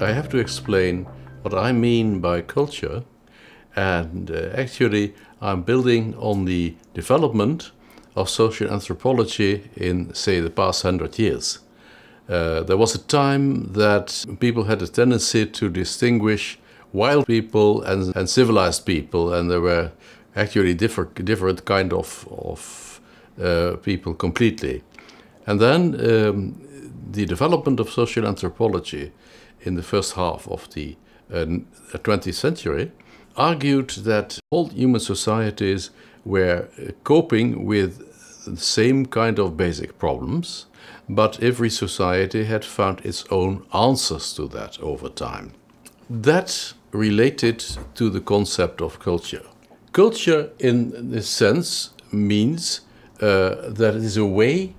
I have to explain what I mean by culture, and actually I'm building on the development of social anthropology in, say, the past 100 years. There was a time that people had a tendency to distinguish wild people and civilized people, and there were actually different kind of people completely. And then the development of social anthropology in the first half of the 20th century argued that all human societies were coping with the same kind of basic problems, but every society had found its own answers to that over time. That related to the concept of culture. Culture, in this sense, means that it is a way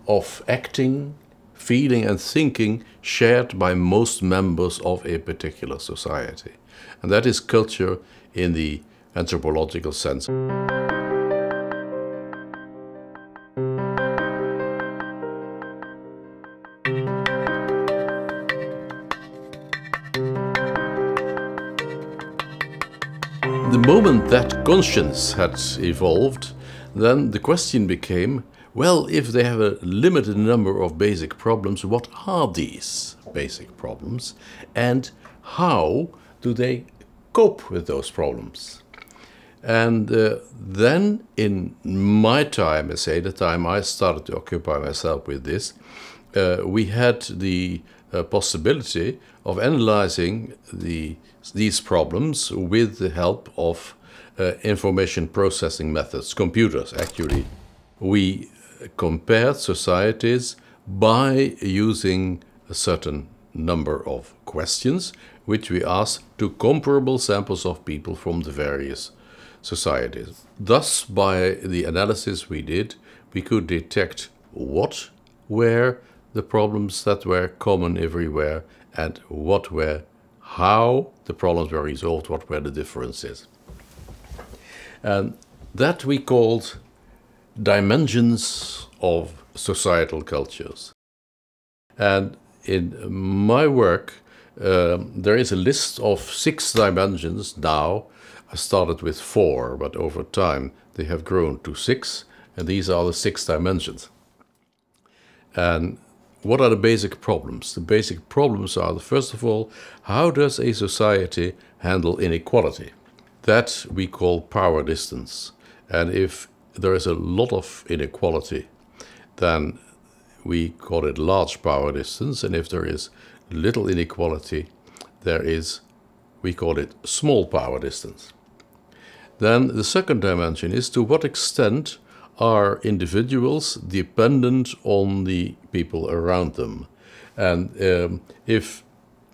of acting, feeling and thinking shared by most members of a particular society. And that is culture in the anthropological sense. The moment that conscience had evolved, then the question became, well, if they have a limited number of basic problems, what are these basic problems and how do they cope with those problems? And then in my time, say the time I started to occupy myself with this, we had the possibility of analyzing these problems with the help of information processing methods, computers actually. We compared societies by using a certain number of questions, which we asked to comparable samples of people from the various societies. Thus, by the analysis we did, we could detect what were the problems that were common everywhere and how the problems were resolved, what were the differences. And that we called dimensions of societal cultures. And in my work, there is a list of 6 dimensions now. I started with 4, but over time they have grown to 6, and these are the 6 dimensions. And what are the basic problems? The basic problems are, first of all, how does a society handle inequality? That we call power distance. And if there is a lot of inequality, then we call it large power distance. And if there is little inequality, we call it small power distance. Then the second dimension is to what extent are individuals dependent on the people around them. And if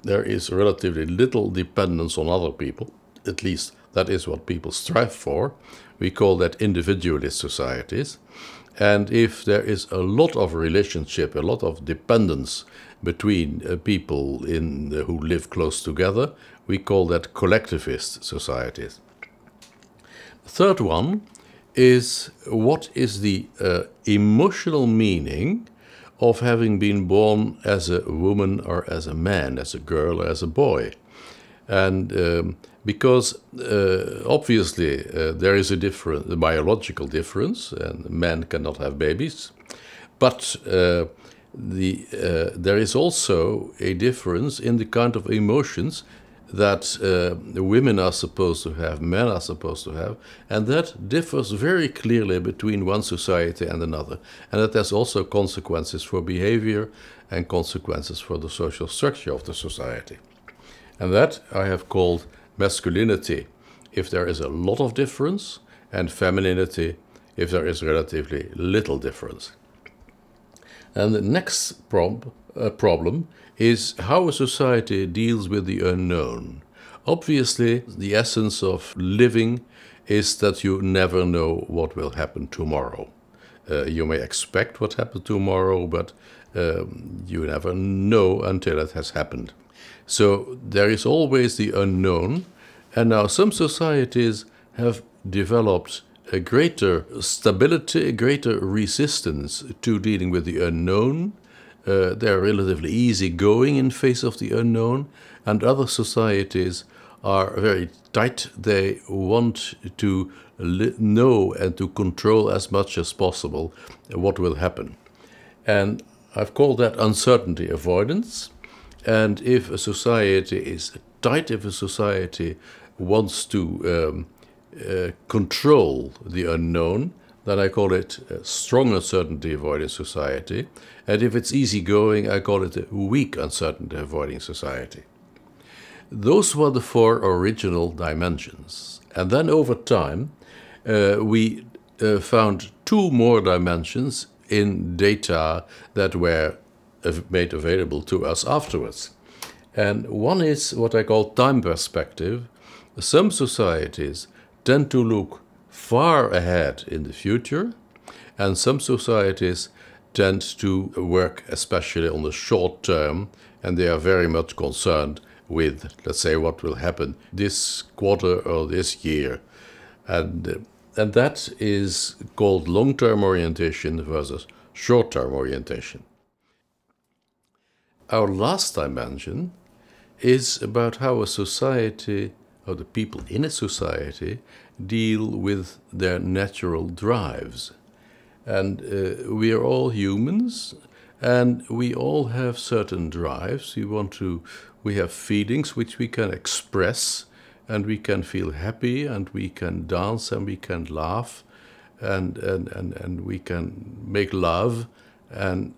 there is relatively little dependence on other people, at least that is what people strive for, we call that individualist societies. And if there is a lot of relationship, a lot of dependence between people who live close together, we call that collectivist societies. The third one is what is the emotional meaning of having been born as a woman or as a man, as a girl or as a boy. And because obviously there is a biological difference, and men cannot have babies, but there is also a difference in the kind of emotions that women are supposed to have, men are supposed to have, and that differs very clearly between one society and another. And that has also consequences for behavior and consequences for the social structure of the society. And that I have called masculinity, if there is a lot of difference, and femininity, if there is relatively little difference. And the next problem is how a society deals with the unknown. Obviously, the essence of living is that you never know what will happen tomorrow. You may expect what happened tomorrow, but you never know until it has happened. So there is always the unknown, and now some societies have developed a greater stability, a greater resistance to dealing with the unknown they're relatively easygoing in face of the unknown, and other societies are very tight. They want to know and to control as much as possible what will happen. And I've called that uncertainty avoidance. And if a society is tight, if a society wants to control the unknown, then I call it a strong uncertainty avoiding society. And if it's easygoing, I call it a weak uncertainty avoiding society. Those were the four original dimensions. And then over time, we found two more dimensions in data that were made available to us afterwards. And one is what I call time perspective. Some societies tend to look far ahead in the future, and some societies tend to work especially on the short term, and they are very much concerned with, let's say, what will happen this quarter or this year. And that is called long-term orientation versus short-term orientation. Our last dimension is about how a society, or the people in a society, deal with their natural drives. And we are all humans, and we all have certain drives. We have feelings which we can express, and we can feel happy, and we can dance, and we can laugh, and we can make love, and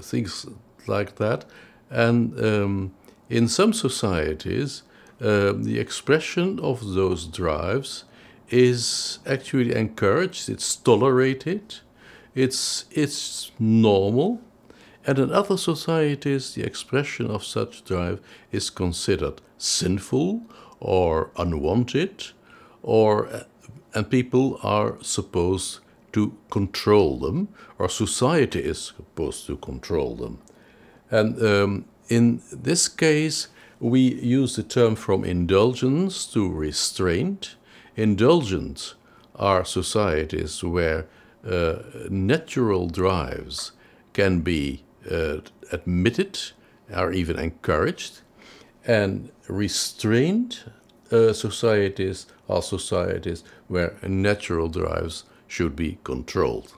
things like that. And in some societies, the expression of those drives is actually encouraged, it's tolerated, it's normal. And in other societies, the expression of such drive is considered sinful or unwanted, and people are supposed to control them, or society is supposed to control them. And in this case, we use the term from indulgence to restraint. Indulgent are societies where natural drives can be admitted, are even encouraged, and restrained societies are societies where natural drives should be controlled.